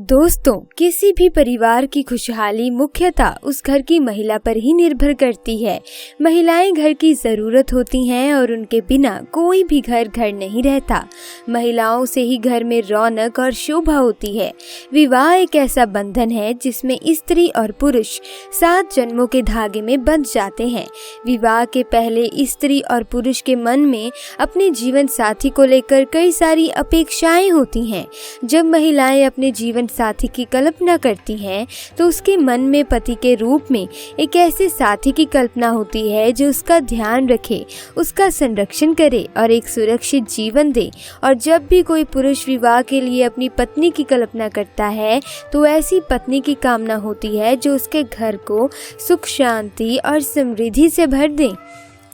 दोस्तों, किसी भी परिवार की खुशहाली मुख्यतः उस घर की महिला पर ही निर्भर करती है। महिलाएं घर की ज़रूरत होती हैं और उनके बिना कोई भी घर नहीं रहता। महिलाओं से ही घर में रौनक और शोभा होती है। विवाह एक ऐसा बंधन है जिसमें स्त्री और पुरुष 7 जन्मों के धागे में बंध जाते हैं। विवाह के पहले स्त्री और पुरुष के मन में अपने जीवन साथी को लेकर कई सारी अपेक्षाएं होती हैं। जब महिलाएं अपने जीवन साथी की कल्पना करती हैं तो उसके मन में पति के रूप में एक ऐसे साथी की कल्पना होती है जो उसका ध्यान रखे, उसका संरक्षण करे और एक सुरक्षित जीवन दे। और जब भी कोई पुरुष विवाह के लिए अपनी पत्नी की कल्पना करता है तो ऐसी पत्नी की कामना होती है जो उसके घर को सुख, शांति और समृद्धि से भर दे।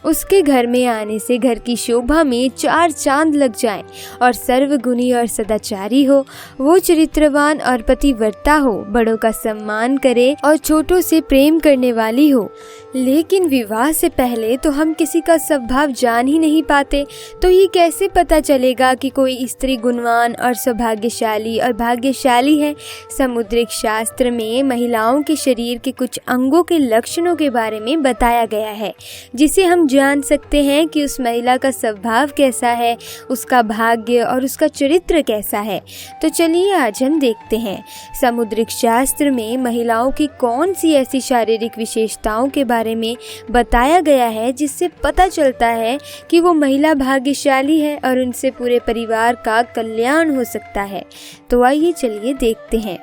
उसके घर में आने से घर की शोभा में 4 चांद लग जाएं और सर्वगुणी और सदाचारी हो। वो चरित्रवान और पतिव्रता हो, बड़ों का सम्मान करे और छोटों से प्रेम करने वाली हो। लेकिन विवाह से पहले तो हम किसी का स्वभाव जान ही नहीं पाते, तो ये कैसे पता चलेगा कि कोई स्त्री गुणवान और सौभाग्यशाली और भाग्यशाली है। समुद्रिक शास्त्र में महिलाओं के शरीर के कुछ अंगों के लक्षणों के बारे में बताया गया है, जिसे हम जान सकते हैं कि उस महिला का स्वभाव कैसा है, उसका भाग्य और उसका चरित्र कैसा है। तो चलिए आज हम देखते हैं समुद्रिक शास्त्र में महिलाओं की कौन सी ऐसी शारीरिक विशेषताओं के बारे में बताया गया है जिससे पता चलता है कि वो महिला भाग्यशाली है और उनसे पूरे परिवार का कल्याण हो सकता है। तो आइए चलिए देखते हैं।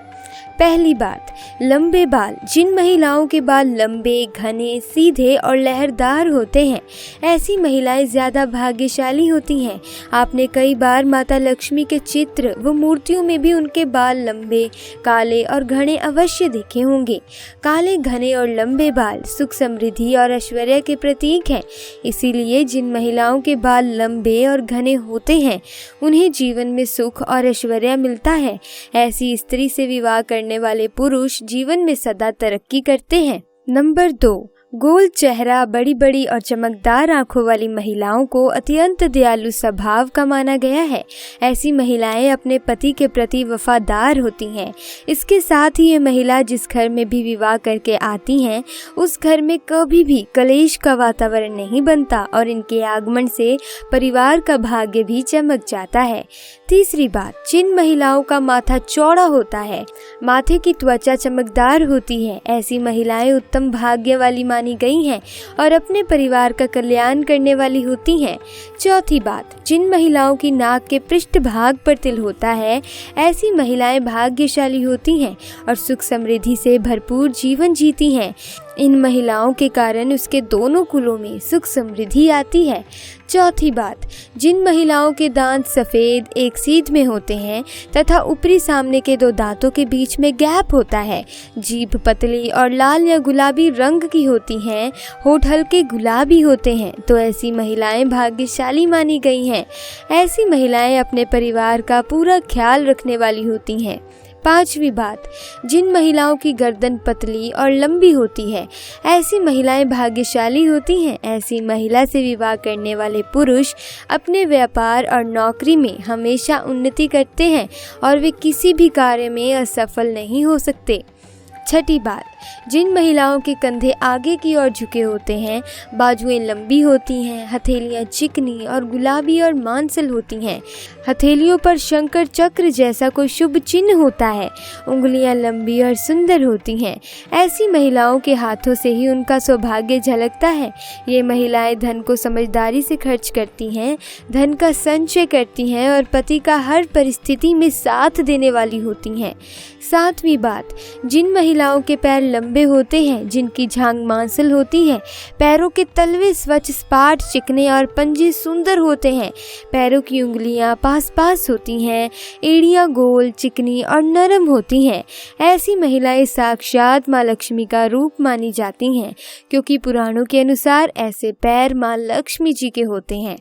पहली बात, लंबे बाल। जिन महिलाओं के बाल लंबे, घने, सीधे और लहरदार होते हैं, ऐसी महिलाएं ज़्यादा भाग्यशाली होती हैं। आपने कई बार माता लक्ष्मी के चित्र व मूर्तियों में भी उनके बाल लंबे, काले और घने अवश्य देखे होंगे। काले, घने और लंबे बाल सुख, समृद्धि और ऐश्वर्य के प्रतीक हैं। इसीलिए जिन महिलाओं के बाल लंबे और घने होते हैं उन्हें जीवन में सुख और ऐश्वर्य मिलता है। ऐसी स्त्री से विवाह करने वाले पुरुष जीवन में सदा तरक्की करते हैं। नंबर 2, गोल चेहरा। बड़ी बड़ी और चमकदार आंखों वाली महिलाओं को अत्यंत दयालु स्वभाव का माना गया है। ऐसी महिलाएं अपने पति के प्रति वफादार होती हैं। इसके साथ ही ये महिला जिस घर में भी विवाह करके आती हैं उस घर में कभी भी कलेश का वातावरण नहीं बनता और इनके आगमन से परिवार का भाग्य भी चमक जाता है। तीसरी बात, जिन महिलाओं का माथा चौड़ा होता है, माथे की त्वचा चमकदार होती है, ऐसी महिलाएं उत्तम भाग्य वाली मानी गई हैं और अपने परिवार का कल्याण करने वाली होती हैं। चौथी बात, जिन महिलाओं की नाक के पृष्ठ भाग पर तिल होता है, ऐसी महिलाएं भाग्यशाली होती हैं और सुख समृद्धि से भरपूर जीवन जीती हैं। इन महिलाओं के कारण उसके दोनों कुलों में सुख समृद्धि आती है। चौथी बात, जिन महिलाओं के दांत सफ़ेद, एक सीध में होते हैं तथा ऊपरी सामने के 2 दांतों के बीच में गैप होता है, जीभ पतली और लाल या गुलाबी रंग की होती हैं, होठ हल्के गुलाबी होते हैं, तो ऐसी महिलाएं भाग्यशाली मानी गई हैं। ऐसी महिलाएं अपने परिवार का पूरा ख्याल रखने वाली होती हैं। पांचवी बात, जिन महिलाओं की गर्दन पतली और लंबी होती है, ऐसी महिलाएं भाग्यशाली होती हैं। ऐसी महिला से विवाह करने वाले पुरुष अपने व्यापार और नौकरी में हमेशा उन्नति करते हैं और वे किसी भी कार्य में असफल नहीं हो सकते। छठी बात, जिन महिलाओं के कंधे आगे की ओर झुके होते हैं, बाजुएं लंबी होती हैं, हथेलियां चिकनी और गुलाबी और मांसल होती हैं, हथेलियों पर शंकर चक्र जैसा कोई शुभ चिन्ह होता है, उंगलियां लंबी और सुंदर होती हैं, ऐसी महिलाओं के हाथों से ही उनका सौभाग्य झलकता है। ये महिलाएं धन को समझदारी से खर्च करती हैं, धन का संचय करती हैं और पति का हर परिस्थिति में साथ देने वाली होती हैं। सातवीं बात, जिन महिलाओं के पैर लंबे होते हैं, जिनकी जांघ मांसल होती है, पैरों के तलवे स्वच्छ, सपाट, चिकने और पंजे सुंदर होते हैं, पैरों की उंगलियां पास होती हैं, एड़ियां गोल, चिकनी और नरम होती हैं, ऐसी महिलाएं साक्षात माँ लक्ष्मी का रूप मानी जाती हैं, क्योंकि पुराणों के अनुसार ऐसे पैर माँ लक्ष्मी जी के होते हैं।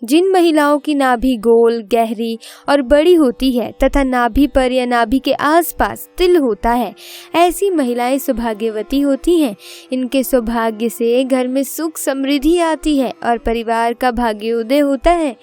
जिन महिलाओं की नाभि गोल, गहरी और बड़ी होती है तथा नाभि पर या नाभि के आसपास तिल होता है, ऐसी महिलाएं सौभाग्यवती होती हैं। इनके सौभाग्य से घर में सुख समृद्धि आती है और परिवार का भाग्योदय होता है।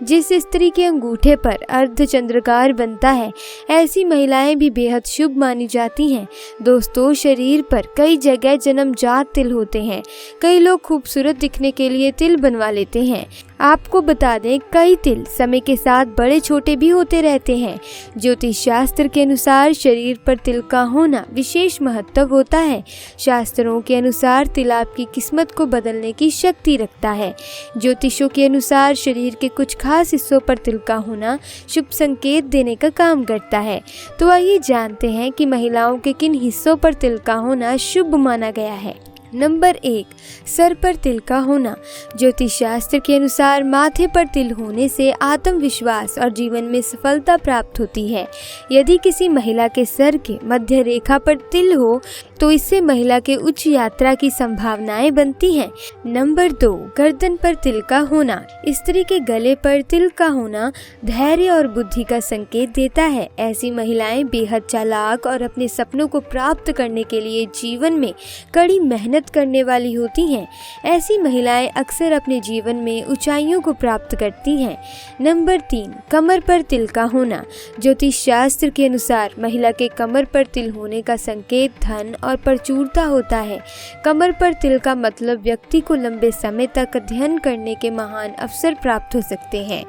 जिस स्त्री के अंगूठे पर अर्धचंद्राकार बनता है, ऐसी महिलाएं भी बेहद शुभ मानी जाती हैं। दोस्तों, शरीर पर कई जगह जन्मजात तिल होते हैं। कई लोग खूबसूरत दिखने के लिए तिल बनवा लेते हैं। आपको बता दें, कई तिल समय के साथ बड़े छोटे भी होते रहते हैं। ज्योतिष शास्त्र के अनुसार शरीर पर तिल का होना विशेष महत्व होता है। शास्त्रों के अनुसार तिल आपकी किस्मत को बदलने की शक्ति रखता है। ज्योतिषों के अनुसार शरीर के कुछ खास हिस्सों पर तिल का होना शुभ संकेत देने का काम करता है। तो आइए जानते हैं कि महिलाओं के किन हिस्सों पर तिल का होना शुभ माना गया है। नंबर 1, सर पर तिल का होना। ज्योतिष शास्त्र के अनुसार माथे पर तिल होने से आत्मविश्वास और जीवन में सफलता प्राप्त होती है। यदि किसी महिला के सर के मध्य रेखा पर तिल हो तो इससे महिला के उच्च यात्रा की संभावनाएं बनती हैं। नंबर 2, गर्दन पर तिल का होना। स्त्री के गले पर तिल का होना धैर्य और बुद्धि का संकेत देता है। ऐसी महिलाएं बेहद चालाक और अपने सपनों को प्राप्त करने के लिए जीवन में कड़ी मेहनत करने वाली होती हैं। ऐसी महिलाएं अक्सर अपने जीवन में ऊंचाइयों को प्राप्त करती हैं। नंबर 3, कमर पर तिल का होना। ज्योतिष शास्त्र के अनुसार महिला के कमर पर तिल होने का संकेत धन और प्रचुरता होता है। कमर पर तिल का मतलब व्यक्ति को लंबे समय तक अध्ययन करने के महान अवसर प्राप्त हो सकते हैं।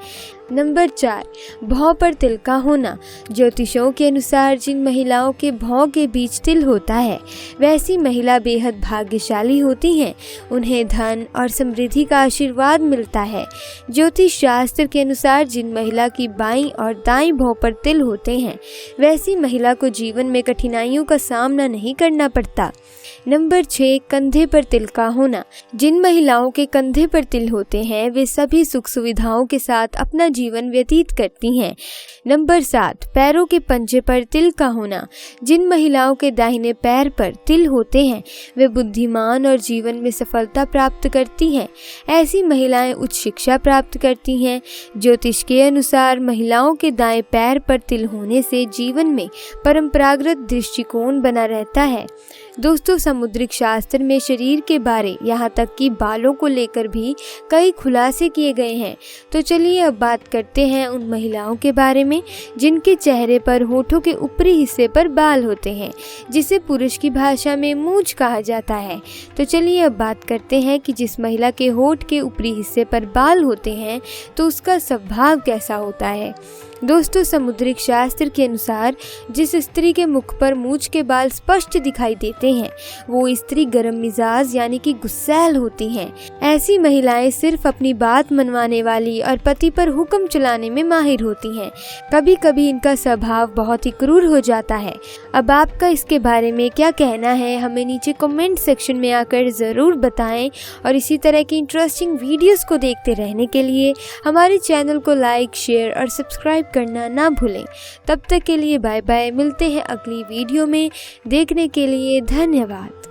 नंबर 4, भौं पर तिल का होना। ज्योतिषों के अनुसार जिन महिलाओं के भौं के बीच तिल होता है, वैसी महिला बेहद भाग्यशाली होती हैं। उन्हें धन और समृद्धि का आशीर्वाद मिलता है। ज्योतिष शास्त्र के अनुसार जिन महिला की बाईं और दाईं भौं पर तिल होते हैं, वैसी महिला को जीवन में कठिनाइयों का सामना नहीं करना पड़ता। नंबर 6, कंधे पर तिल का होना। जिन महिलाओं के कंधे पर तिल होते हैं, वे सभी सुख सुविधाओं के साथ अपना जीवन व्यतीत करती हैं। नंबर 7, पैरों के पंजे पर तिल का होना। जिन महिलाओं के दाहिने पैर पर तिल होते हैं, वे बुद्धिमान और जीवन में सफलता प्राप्त करती हैं। ऐसी महिलाएं उच्च शिक्षा प्राप्त करती हैं। ज्योतिष के अनुसार महिलाओं के दाएं पैर पर तिल होने से जीवन में परंपरागत दृष्टिकोण बना रहता है। दोस्तों, समुद्रिक शास्त्र में शरीर के बारे यहाँ तक कि बालों को लेकर भी कई खुलासे किए गए हैं। तो चलिए अब बात करते हैं उन महिलाओं के बारे में जिनके चेहरे पर होठों के ऊपरी हिस्से पर बाल होते हैं, जिसे पुरुष की भाषा में मूंछ कहा जाता है। तो चलिए अब बात करते हैं कि जिस महिला के होठ के ऊपरी हिस्से पर बाल होते हैं तो उसका स्वभाव कैसा होता है। दोस्तों, समुद्रिक शास्त्र के अनुसार जिस स्त्री के मुख पर मूंछ के बाल स्पष्ट दिखाई देते हैं, वो स्त्री गर्म मिजाज यानी कि गुस्सैल होती हैं। ऐसी महिलाएं सिर्फ अपनी बात मनवाने वाली और पति पर हुक्म चलाने में माहिर होती हैं। कभी कभी इनका स्वभाव बहुत ही क्रूर हो जाता है। अब आपका इसके बारे में क्या कहना है, हमें नीचे कमेंट सेक्शन में आकर ज़रूर बताएं। और इसी तरह की इंटरेस्टिंग वीडियोस को देखते रहने के लिए हमारे चैनल को लाइक, शेयर और सब्सक्राइब करना ना भूलें। तब तक के लिए बाय बाय। मिलते हैं अगली वीडियो में। देखने के लिए धन्यवाद।